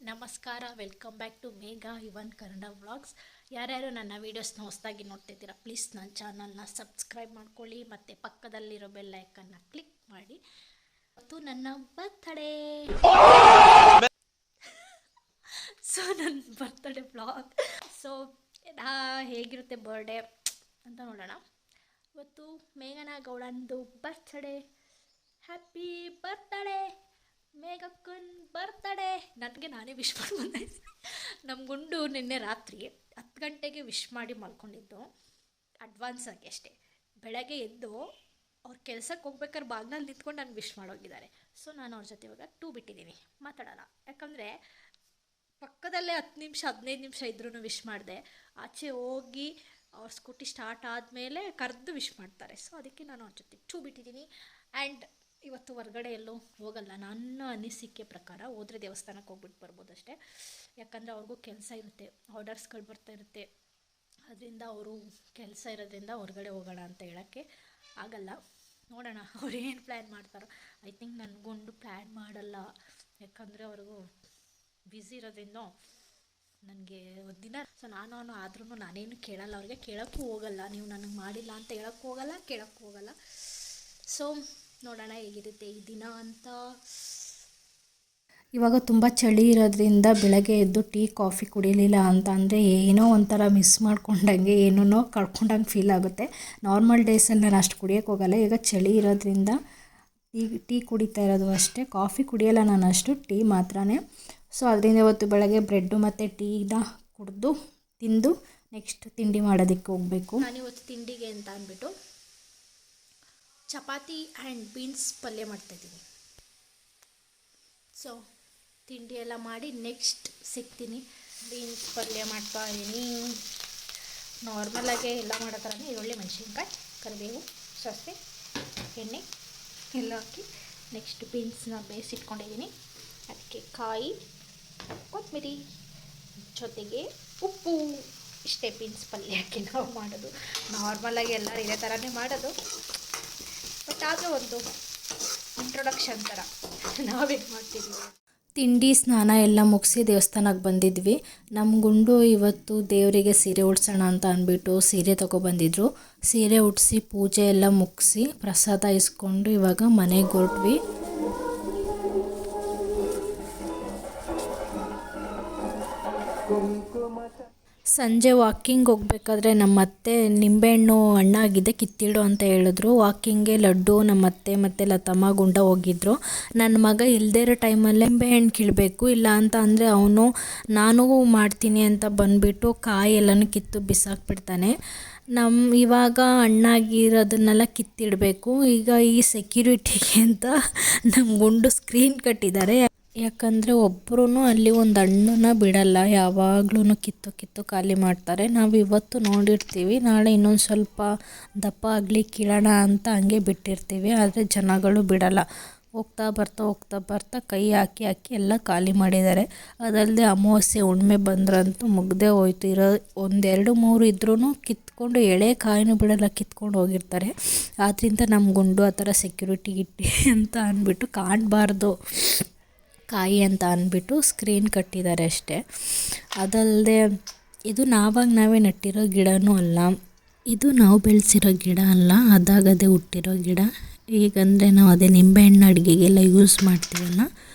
ನಮಸ್ಕಾರ, welcome back to Megha ಇವನ್ Kannada vlogs. ಯಾರ್ಯಾರು ನನ್ನ ವೀಡಿಯೋಸ್ನ ಹೊಸದಾಗಿ ನೋಡ್ತಿದ್ದೀರಾ, ಪ್ಲೀಸ್ ನನ್ನ ಚಾನಲ್ನ ಸಬ್ಸ್ಕ್ರೈಬ್ ಮಾಡ್ಕೊಳ್ಳಿ ಮತ್ತು ಪಕ್ಕದಲ್ಲಿರೋ ಬೆಲ್ ಐಕನ್ನ ಕ್ಲಿಕ್ ಮಾಡಿ. ಮತ್ತು ನನ್ನ ಬರ್ತ್ಡೇ ನನ್ನ ಬರ್ತ್ಡೇ ವ್ಲಾಗ್. ಸೊ ಹೇಗಿರುತ್ತೆ ಬರ್ಡೇ ಅಂತ ನೋಡೋಣ. ಇವತ್ತು ಮೇಘನಾ ಗೌಡಂದು ಬರ್ತ್ಡೇ. ಹ್ಯಾಪಿ ಬರ್ತ್ಡೇ ಮೇಘಕ್ಕನ್ ಬರ್ತ್ಡೇ. ನನಗೆ ನಾನೇ ವಿಶ್ ಮಾಡಿ ಬಂದಿದ್ದೆ. ನಮ್ಮ ಗುಂಡು ನಿನ್ನೆ ರಾತ್ರಿ 10 ಗಂಟೆಗೆ ವಿಶ್ ಮಾಡಿ ಮಲ್ಕೊಂಡಿದ್ದು, ಅಡ್ವಾನ್ಸ್ ಆಗಿ ಅಷ್ಟೇ. ಬೆಳಗ್ಗೆ ಎದ್ದು ಅವ್ರ ಕೆಲ್ಸಕ್ಕೆ ಹೋಗ್ಬೇಕಾದ್ರೆ ಬಾಗ್ನಲ್ಲಿ ನಿಂತ್ಕೊಂಡು ನನಗೆ ವಿಶ್ ಮಾಡೋಗಿದ್ದಾರೆ. ಸೊ ನಾನು ಅವ್ರ ಜೊತೆ ಇವಾಗ 2 ಬಿಟ್ಟಿದ್ದೀನಿ, ಮಾತಾಡೋಣ. ಯಾಕಂದರೆ ಪಕ್ಕದಲ್ಲೇ 10 ನಿಮಿಷ 15 ನಿಮಿಷ ಇದ್ರೂ ವಿಶ್ ಮಾಡಿದೆ. ಆಚೆ ಹೋಗಿ ಅವ್ರ ಸ್ಕೂಟಿ ಸ್ಟಾರ್ಟ್ ಆದಮೇಲೆ ಕರೆದು ವಿಶ್ ಮಾಡ್ತಾರೆ. ಸೊ ಅದಕ್ಕೆ ನಾನು ಅವ್ರ ಜೊತೆ 2 ಬಿಟ್ಟಿದ್ದೀನಿ. ಆ್ಯಂಡ್ ಇವತ್ತು ಹೊರಗಡೆ ಎಲ್ಲೂ ಹೋಗಲ್ಲ. ನನ್ನ ಅನಿಸಿಕೆ ಪ್ರಕಾರ ಹೋದರೆ ದೇವಸ್ಥಾನಕ್ಕೆ ಹೋಗ್ಬಿಟ್ಟು ಬರ್ಬೋದಷ್ಟೇ. ಯಾಕಂದರೆ ಅವ್ರಿಗೂ ಕೆಲಸ ಇರುತ್ತೆ, ಆರ್ಡರ್ಸ್ಗಳು ಬರ್ತಾ ಇರುತ್ತೆ. ಅದರಿಂದ ಅವರು ಕೆಲಸ ಇರೋದ್ರಿಂದ ಹೊರಗಡೆ ಹೋಗೋಣ ಅಂತ ಹೇಳೋಕ್ಕೆ ಆಗಲ್ಲ. ನೋಡೋಣ ಅವ್ರು ಏನು ಪ್ಲ್ಯಾನ್ ಮಾಡ್ತಾರೋ. ಐ ಥಿಂಕ್ ನನಗೊಂದು ಪ್ಲ್ಯಾನ್ ಮಾಡಲ್ಲ, ಯಾಕಂದರೆ ಅವ್ರಿಗೂ ಬ್ಯುಸಿ ಇರೋದ್ರಿಂದ ನನಗೆ ಒಂದಿನ. ಸೊ ನಾನು ಆದ್ರೂ ನಾನೇನು ಕೇಳಲ್ಲ, ಅವ್ರಿಗೆ ಕೇಳೋಕ್ಕೂ ಹೋಗಲ್ಲ. ನೀವು ನನಗೆ ಮಾಡಿಲ್ಲ ಅಂತ ಹೇಳೋಕ್ಕೂ ಹೋಗಲ್ಲ, ಕೇಳೋಕ್ಕೂ ಹೋಗಲ್ಲ. ಸೊ ನೋಡೋಣ ಹೇಗಿರುತ್ತೆ ಈ ದಿನ ಅಂತ. ಇವಾಗ ತುಂಬ ಚಳಿ ಇರೋದ್ರಿಂದ ಬೆಳಗ್ಗೆ ಎದ್ದು ಟೀ ಕಾಫಿ ಕುಡಿಲಿಲ್ಲ ಅಂತ ಅಂದರೆ ಏನೋ ಒಂಥರ ಮಿಸ್ ಮಾಡ್ಕೊಂಡಂಗೆ, ಏನೋ ಕಳ್ಕೊಂಡಂಗೆ ಫೀಲ್ ಆಗುತ್ತೆ. ನಾರ್ಮಲ್ ಡೇಸಲ್ಲಿ ನಾನು ಅಷ್ಟು ಕುಡಿಯೋಕ್ಕೆ ಹೋಗಲ್ಲ. ಈಗ ಚಳಿ ಇರೋದ್ರಿಂದ ಟೀ ಕುಡಿತಾ ಇರೋದು ಅಷ್ಟೇ. ಕಾಫಿ ಕುಡಿಯೋಲ್ಲ ನಾನು ಅಷ್ಟು, ಟೀ ಮಾತ್ರನೇ. ಸೊ ಅದರಿಂದ ಇವತ್ತು ಬೆಳಗ್ಗೆ ಬ್ರೆಡ್ಡು ಮತ್ತು ಟೀನ ಕುಡಿದು ತಿಂದು ನೆಕ್ಸ್ಟ್ ತಿಂಡಿ ಮಾಡೋದಕ್ಕೆ ಹೋಗಬೇಕು. ನಾನಿವತ್ತು ತಿಂಡಿಗೆ ಅಂತ ಅಂದ್ಬಿಟ್ಟು ಚಪಾತಿ ಆ್ಯಂಡ್ ಬೀನ್ಸ್ ಪಲ್ಯ ಮಾಡ್ತಾಯಿದ್ದೀನಿ. ಸೊ ತಿಂಡಿ ಎಲ್ಲ ಮಾಡಿ ನೆಕ್ಸ್ಟ್ ಸಿಗ್ತೀನಿ. ಬೀನ್ಸ್ ಪಲ್ಯ ಮಾಡ್ತಾಯಿದ್ದೀನಿ. ನಾರ್ಮಲಾಗೆ ಎಲ್ಲ ಮಾಡೋ ಥರನೇ ಈರುಳ್ಳಿ, ಮೆಣಸಿನ್ಕಾಯಿ, ಕರಿಬೇವು, ಸಾಸಿವೆ, ಎಣ್ಣೆ ಎಲ್ಲ ಹಾಕಿ ನೆಕ್ಸ್ಟ್ ಬೀನ್ಸ್ನ ಬೇಯಿಸಿಟ್ಕೊಂಡಿದ್ದೀನಿ. ಅದಕ್ಕೆ ಕಾಯಿ, ಕೊತ್ತಂಬರಿ ಜೊತೆಗೆ ಉಪ್ಪು, ಇಷ್ಟೇ ಬೀನ್ಸ್ ಪಲ್ಯಕ್ಕೆ ನಾವು ಮಾಡೋದು. ನಾರ್ಮಲಾಗಿ ಎಲ್ಲರೂ ಇದೇ ಥರನೇ ಮಾಡೋದು, ಬಟ್ ಆದರೂ ಒಂದು ಇಂಟ್ರೊಡಕ್ಷನ್ ಥರ ನಾವೇನು ಮಾಡ್ತಿದ್ದೀವಿ. ತಿಂಡಿ ಸ್ನಾನ ಎಲ್ಲ ಮುಗಿಸಿ ದೇವಸ್ಥಾನಕ್ಕೆ ಬಂದಿದ್ವಿ. ನಮ್ಮ ಗುಂಡು ಇವತ್ತು ದೇವರಿಗೆ ಸೀರೆ ಉಡ್ಸೋಣ ಅಂತ ಅಂದ್ಬಿಟ್ಟು ಸೀರೆ ತೊಗೊಬಂದಿದ್ರು. ಸೀರೆ ಉಡಿಸಿ ಪೂಜೆ ಎಲ್ಲ ಮುಗಿಸಿ ಪ್ರಸಾದ ಇಸ್ಕೊಂಡು ಇವಾಗ ಮನೆಗೆ ಹೊರಟ್ವಿ. ಸಂಜೆ ವಾಕಿಂಗ್ ಹೋಗ್ಬೇಕಾದ್ರೆ ನಮ್ಮ ಅತ್ತೆ ನಿಂಬೆಹಣ್ಣು ಹಣ್ಣಾಗಿದೆ ಕಿತ್ತಿಡು ಅಂತ ಹೇಳಿದ್ರು. ವಾಕಿಂಗ್ಗೆ ಲಡ್ಡು, ನಮ್ಮ ಅತ್ತೆ ಮತ್ತು ಲತಮ್ಮ ಗುಂಡ ಹೋಗಿದ್ರು. ನನ್ನ ಮಗ ಇಲ್ಲದೇ ಇರೋ ಟೈಮಲ್ಲೇ ನಿಂಬೆಹಣ್ಣು ಕೀಳಬೇಕು, ಇಲ್ಲ ಅಂತ ಅಂದರೆ ಅವನು ನಾನು ಮಾಡ್ತೀನಿ ಅಂತ ಬಂದುಬಿಟ್ಟು ಕಾಯಿ ಎಲ್ಲನೂ ಕಿತ್ತು ಬಿಸಾಕ್ಬಿಡ್ತಾನೆ. ಇವಾಗ ಹಣ್ಣಾಗಿರೋದನ್ನೆಲ್ಲ ಕಿತ್ತಿಡಬೇಕು. ಈಗ ಈ ಸೆಕ್ಯೂರಿಟಿಗೆ ಅಂತ ನಮ್ಮ ಗುಂಡು ಸ್ಕ್ರೀನ್ ಕಟ್ಟಿದ್ದಾರೆ. ಯಾಕಂದರೆ ಒಬ್ಬರೂ ಅಲ್ಲಿ ಒಂದು ಹಣ್ಣನ್ನು ಬಿಡಲ್ಲ, ಯಾವಾಗ್ಲೂ ಕಿತ್ತು ಖಾಲಿ ಮಾಡ್ತಾರೆ. ನಾವು ಇವತ್ತು ನೋಡಿರ್ತೀವಿ, ನಾಳೆ ಇನ್ನೊಂದು ಸ್ವಲ್ಪ ದಪ್ಪ ಆಗಲಿ ಕೀಳೋಣ ಅಂತ ಹಂಗೆ ಬಿಟ್ಟಿರ್ತೀವಿ. ಆದರೆ ಜನಗಳು ಬಿಡಲ್ಲ. ಹೋಗ್ತಾ ಬರ್ತಾ ಕೈ ಹಾಕಿ ಎಲ್ಲ ಖಾಲಿ ಮಾಡಿದ್ದಾರೆ. ಅದಲ್ಲದೆ ಅಮಾವಾಸ್ಯೆ ಹುಣ್ಣಿಮೆ ಬಂದ್ರಂತೂ ಮುಗ್ದೇ ಹೋಯ್ತು. 1 2 3 ಇದ್ರೂ ಕಿತ್ಕೊಂಡು ಎಳೆ ಕಾಯಿನೂ ಬಿಡಲ್ಲ, ಕಿತ್ಕೊಂಡು ಹೋಗಿರ್ತಾರೆ. ಆದ್ದರಿಂದ ನಮ್ಮ ಗುಂಡು ಆ ಥರ ಸೆಕ್ಯೂರಿಟಿ ಇಟ್ಟು ಅಂತ ಅಂದ್ಬಿಟ್ಟು ಕಾಣಬಾರ್ದು ಕಾಯಿ ಅಂತ ಅಂದ್ಬಿಟ್ಟು ಸ್ಕ್ರೀನ್ ಕಟ್ಟಿದ್ದಾರೆ ಅಷ್ಟೇ. ಅದಲ್ಲದೆ ಇದು ನಾವೇ ನೆಟ್ಟಿರೋ ಗಿಡನೂ ಅಲ್ಲ, ಇದು ನಾವು ಬೆಳೆಸಿರೋ ಗಿಡ ಅಲ್ಲ, ಅದಾಗದೇ ಹುಟ್ಟಿರೋ ಗಿಡ. ಈಗಂದರೆ ನಾವು ಅದೇ ನಿಂಬೆಹಣ್ಣು ಅಡುಗೆಗೆಲ್ಲ ಯೂಸ್ ಮಾಡ್ತೀವಲ್ಲ,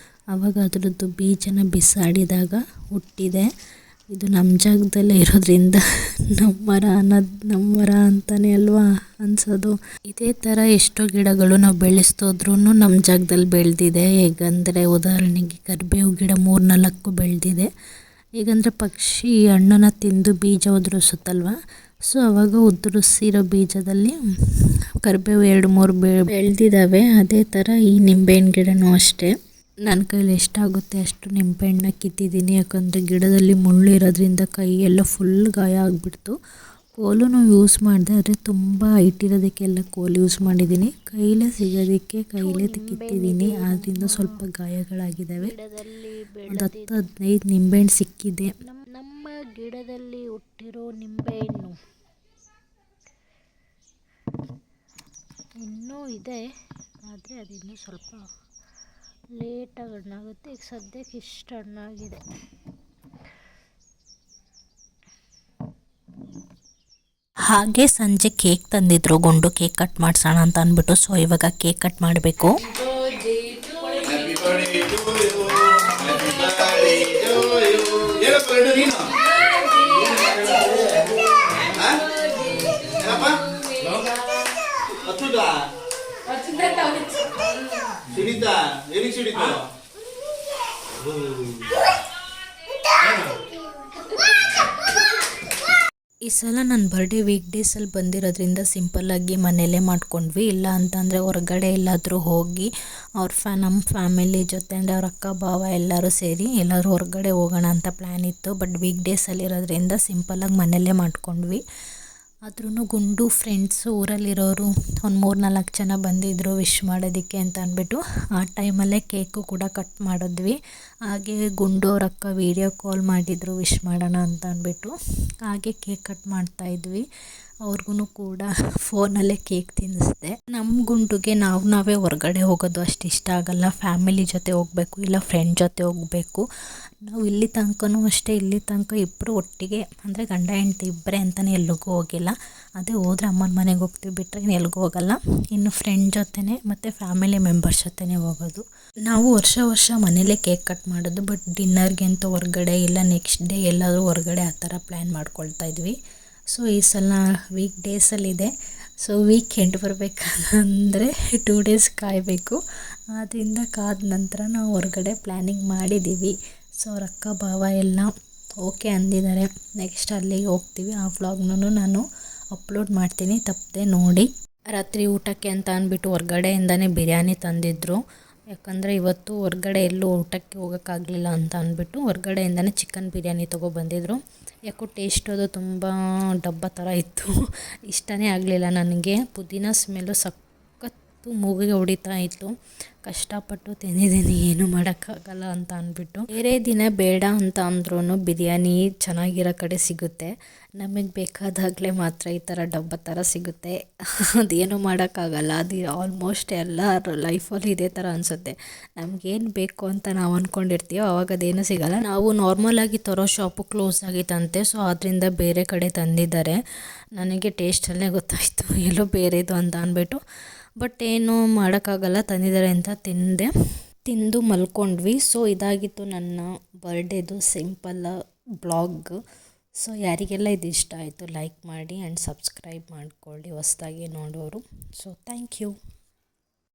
ಆವಾಗ ಅದರದ್ದು ಬೀಜನ ಬಿಸಾಡಿದಾಗ ಹುಟ್ಟಿದೆ. ಇದು ನಮ್ಮ ಜಾಗದಲ್ಲೇ ಇರೋದ್ರಿಂದ ನಮ್ಮ ಮರ ಅಂತಲೇ ಅಲ್ವಾ ಅನಿಸೋದು. ಇದೇ ಥರ ಎಷ್ಟೋ ಗಿಡಗಳು ನಾವು ಬೆಳೆಸ್ತೋದ್ರೂ ನಮ್ಮ ಜಾಗದಲ್ಲಿ ಬೆಳೆದಿದೆ. ಹೇಗಂದರೆ ಉದಾಹರಣೆಗೆ ಕರಿಬೇವು ಗಿಡ 3-4 ಬೆಳೆದಿದೆ. ಹೇಗಂದರೆ ಪಕ್ಷಿ ಹಣ್ಣನ್ನು ತಿಂದು ಬೀಜ ಉದುರಿಸುತ್ತಲ್ವ, ಸೊ ಆವಾಗ ಉದುರಿಸಿರೋ ಬೀಜದಲ್ಲಿ ಕರಿಬೇವು 2-3 ಬೆಳೆದಿದ್ದಾವೆ. ಅದೇ ಥರ ಈ ನಿಂಬೆಹಣ್ಣು ಗಿಡನೂ ಅಷ್ಟೇ. ನನ್ನ ಕೈಲಿ ಎಷ್ಟಾಗುತ್ತೆ ಅಷ್ಟು ನಿಂಬೆಹಣ್ಣನ್ನ ಕಿತ್ತಿದ್ದೀನಿ. ಯಾಕಂದರೆ ಗಿಡದಲ್ಲಿ ಮುಳ್ಳು ಇರೋದ್ರಿಂದ ಕೈಯೆಲ್ಲ ಫುಲ್ ಗಾಯ ಆಗಿಬಿಡ್ತು. ಕೋಲು ಯೂಸ್ ಮಾಡಿದೆ, ಆದರೆ ತುಂಬ ಹೈಟ್ ಇರೋದಕ್ಕೆಲ್ಲ ಕೋಲು ಯೂಸ್ ಮಾಡಿದ್ದೀನಿ. ಕೈಲೇ ಸಿಗೋದಕ್ಕೆ ಕೈಲೇ ಕಿತ್ತಿದ್ದೀನಿ, ಆದ್ದರಿಂದ ಸ್ವಲ್ಪ ಗಾಯಗಳಾಗಿದ್ದಾವೆ. ಒಂದು 10-15 ನಿಂಬೆಹಣ್ಣು ಸಿಕ್ಕಿದೆ. ನಮ್ಮ ಗಿಡದಲ್ಲಿ ಹುಟ್ಟಿರೋ ನಿಂಬೆಹಣ್ಣು ಇನ್ನೂ ಇದೆ, ಆದರೆ ಅದಿನ್ನೂ ಸ್ವಲ್ಪ ಲೇಟಾಗಿ ಹಣ್ಣಾಗುತ್ತೆ. ಈಗ ಸದ್ಯಕ್ಕೆ ಇಷ್ಟು ಹಣ್ಣಾಗಿದೆ. ಹಾಗೆ ಸಂಜೆ ಕೇಕ್ ತಂದಿದ್ರು, ಗುಂಡು ಕೇಕ್ ಕಟ್ ಮಾಡ್ಸೋಣ ಅಂತ ಅಂದ್ಬಿಟ್ಟು. ಸೊ ಇವಾಗ ಕೇಕ್ ಕಟ್ ಮಾಡಬೇಕು. ಈ ಸಲ ನನ್ನ ಬರ್ಡೇ ವೀಕ್ ಡೇಸಲ್ಲಿ ಬಂದಿರೋದ್ರಿಂದ ಸಿಂಪಲ್ಲಾಗಿ ಮನೆಯಲ್ಲೇ ಮಾಡ್ಕೊಂಡ್ವಿ. ಇಲ್ಲ ಅಂತಂದರೆ ಹೊರಗಡೆ ಎಲ್ಲಾದರೂ ಹೋಗಿ ನಮ್ಮ ಫ್ಯಾಮಿಲಿ ಜೊತೆ ಅಂದರೆ ಅವ್ರ ಅಕ್ಕ ಭಾವ ಎಲ್ಲರೂ ಸೇರಿ ಎಲ್ಲರೂ ಹೊರಗಡೆ ಹೋಗೋಣ ಅಂತ ಪ್ಲ್ಯಾನ್ ಇತ್ತು. ಬಟ್ ವೀಕ್ ಡೇಸಲ್ಲಿರೋದ್ರಿಂದ ಸಿಂಪಲ್ಲಾಗಿ ಮನೆಯಲ್ಲೇ ಮಾಡ್ಕೊಂಡ್ವಿ. ಆದ್ರೂ ಗುಂಡು ಫ್ರೆಂಡ್ಸು ಊರಲ್ಲಿರೋರು ಒಂದು 3-4 ಜನ ಬಂದಿದ್ದರು ವಿಶ್ ಮಾಡೋದಕ್ಕೆ ಅಂತ ಅಂದ್ಬಿಟ್ಟು ಆ ಟೈಮಲ್ಲೇ ಕೇಕು ಕೂಡ ಕಟ್ ಮಾಡಿದ್ವಿ. ಹಾಗೆ ಗುಂಡು ಅವ್ರ ಅಕ್ಕ ವೀಡಿಯೋ ಕಾಲ್ ಮಾಡಿದರು ವಿಶ್ ಮಾಡೋಣ ಅಂತ ಅಂದ್ಬಿಟ್ಟು. ಹಾಗೆ ಕೇಕ್ ಕಟ್ ಮಾಡ್ತಾಯಿದ್ವಿ. ಅವ್ರಿಗೂ ಕೂಡ ಫೋನಲ್ಲೇ ಕೇಕ್ ತಿನ್ನಿಸ್ದೆ. ನಮ್ಮ ಗುಂಡುಗೆ ನಾವೇ ಹೊರಗಡೆ ಹೋಗೋದು ಅಷ್ಟು ಇಷ್ಟ ಆಗಲ್ಲ. ಫ್ಯಾಮಿಲಿ ಜೊತೆ ಹೋಗಬೇಕು, ಇಲ್ಲ ಫ್ರೆಂಡ್ ಜೊತೆ ಹೋಗಬೇಕು. ನಾವು ಇಲ್ಲಿ ತನಕನೂ ಅಷ್ಟೇ, ಇಲ್ಲಿ ತನಕ ಇಬ್ಬರು ಒಟ್ಟಿಗೆ ಅಂದರೆ ಗಂಡ ಹೆಂಡ್ತಿ ಇಬ್ಬರೇ ಅಂತಲೇ ಎಲ್ಲಿಗೂ ಹೋಗಿಲ್ಲ. ಅದೇ ಹೋದ್ರೆ ಅಮ್ಮನ ಮನೆಗೆ ಹೋಗ್ತೀವಿ, ಬಿಟ್ಟರೆ ಎಲ್ಲಿಗೂ ಹೋಗಲ್ಲ. ಇನ್ನು ಫ್ರೆಂಡ್ ಜೊತೆನೇ ಮತ್ತು ಫ್ಯಾಮಿಲಿ ಮೆಂಬರ್ಸ್ ಜೊತೆನೇ ಹೋಗೋದು. ನಾವು ವರ್ಷ ಮನೇಲೇ ಕೇಕ್ ಕಟ್ ಮಾಡೋದು. ಬಟ್ ಡಿನ್ನರ್ಗೆ ಅಂತ ಹೊರಗಡೆ ಇಲ್ಲ ನೆಕ್ಸ್ಟ್ ಡೇ ಎಲ್ಲಾದರೂ ಹೊರಗಡೆ ಆ ಥರ ಪ್ಲ್ಯಾನ್ ಮಾಡ್ಕೊಳ್ತಾ ಇದ್ವಿ. ಸೊ ಈ ಸಲ ವೀಕ್ ಡೇಸಲ್ಲಿದೆ. ಸೊ ವೀಕೆಂಡ್ ಬರಬೇಕಂದ್ರೆ 2 ಡೇಸ್ ಕಾಯಬೇಕು. ಆದ್ದರಿಂದ ಕಾದ ನಂತರ ನಾವು ಹೊರಗಡೆ ಪ್ಲ್ಯಾನಿಂಗ್ ಮಾಡಿದ್ದೀವಿ. ಸೊ ಅವ್ರ ಅಕ್ಕ ಭಾವ ಎಲ್ಲ ಓಕೆ ಅಂದಿದ್ದಾರೆ. ನೆಕ್ಸ್ಟ್ ಅಲ್ಲಿಗೆ ಹೋಗ್ತೀವಿ. ಆ ವ್ಲಾಗ್ನೂ ನಾನು ಅಪ್ಲೋಡ್ ಮಾಡ್ತೀನಿ, ತಪ್ಪದೆ ನೋಡಿ. ರಾತ್ರಿ ಊಟಕ್ಕೆ ಅಂತ ಅಂದ್ಬಿಟ್ಟು ಹೊರಗಡೆಯಿಂದನೇ ಬಿರಿಯಾನಿ ತಂದಿದ್ದರು. ಯಾಕಂದರೆ ಇವತ್ತು ಹೊರಗಡೆ ಎಲ್ಲೂ ಊಟಕ್ಕೆ ಹೋಗೋಕ್ಕಾಗಲಿಲ್ಲ ಅಂತ ಅಂದ್ಬಿಟ್ಟು ಹೊರಗಡೆಯಿಂದನೇ ಚಿಕನ್ ಬಿರಿಯಾನಿ ತೊಗೊಬಂದಿದ್ರು. ಯಾಕೋ ಟೇಸ್ಟ್ ಅದು ತುಂಬ ಡಬ್ಬ ಥರ ಇತ್ತು, ಇಷ್ಟನೇ ಆಗಲಿಲ್ಲ ನನಗೆ. ಪುದೀನ ಸ್ಮೆಲ್ಲು ಸಖತ್ತು ಮೂಗಿಗೆ ಹೊಡಿತಾ ಇತ್ತು. ಕಷ್ಟಪಟ್ಟು ತಿಂದಿದ್ದೀನಿ, ಏನು ಮಾಡೋಕ್ಕಾಗಲ್ಲ ಅಂತ ಅಂದ್ಬಿಟ್ಟು. ಬೇರೆ ದಿನ ಬೇಡ ಅಂತ ಅಂದ್ರೂ ಬಿರಿಯಾನಿ ಚೆನ್ನಾಗಿರೋ ಕಡೆ ಸಿಗುತ್ತೆ. ನಮಗೆ ಬೇಕಾದಾಗಲೇ ಮಾತ್ರ ಈ ಥರ ಡಬ್ಬ ಥರ ಸಿಗುತ್ತೆ. ಅದೇನು ಮಾಡೋಕ್ಕಾಗಲ್ಲ. ಅದು ಆಲ್ಮೋಸ್ಟ್ ಎಲ್ಲರ ಲೈಫಲ್ಲಿ ಇದೇ ಥರ ಅನಿಸುತ್ತೆ. ನಮಗೇನು ಬೇಕು ಅಂತ ನಾವು ಅಂದ್ಕೊಂಡಿರ್ತೀವೋ ಆವಾಗ ಅದೇನು ಸಿಗೋಲ್ಲ. ನಾವು ನಾರ್ಮಲಾಗಿ ತರೋ ಶಾಪು ಕ್ಲೋಸ್ ಆಗಿತ್ತಂತೆ. ಸೊ ಅದರಿಂದ ಬೇರೆ ಕಡೆ ತಂದಿದ್ದಾರೆ. ನನಗೆ ಟೇಸ್ಟಲ್ಲೇ ಗೊತ್ತಾಯಿತು ಎಲ್ಲೋ ಬೇರೆದು ಅಂತ ಅಂದ್ಬಿಟ್ಟು. ಬಟ್ ಏನು ಮಾಡೋಕ್ಕಾಗಲ್ಲ, ತಂದಿದ್ದಾರೆ ಅಂತ ತಿಂದು ಮಲ್ಕೊಂಡ್ವಿ. ಸೊ ಇದಾಗಿತ್ತು ನನ್ನ ಬರ್ಡೇದು ಸಿಂಪಲ್ ಬ್ಲಾಗ್. ಸೊ ಯಾರಿಗೆಲ್ಲ ಇದು ಇಷ್ಟ ಆಯಿತು ಲೈಕ್ ಮಾಡಿ ಆ್ಯಂಡ್ ಸಬ್ಸ್ಕ್ರೈಬ್ ಮಾಡ್ಕೊಳ್ಳಿ ಹೊಸ್ದಾಗಿ ನೋಡೋರು. So thank you.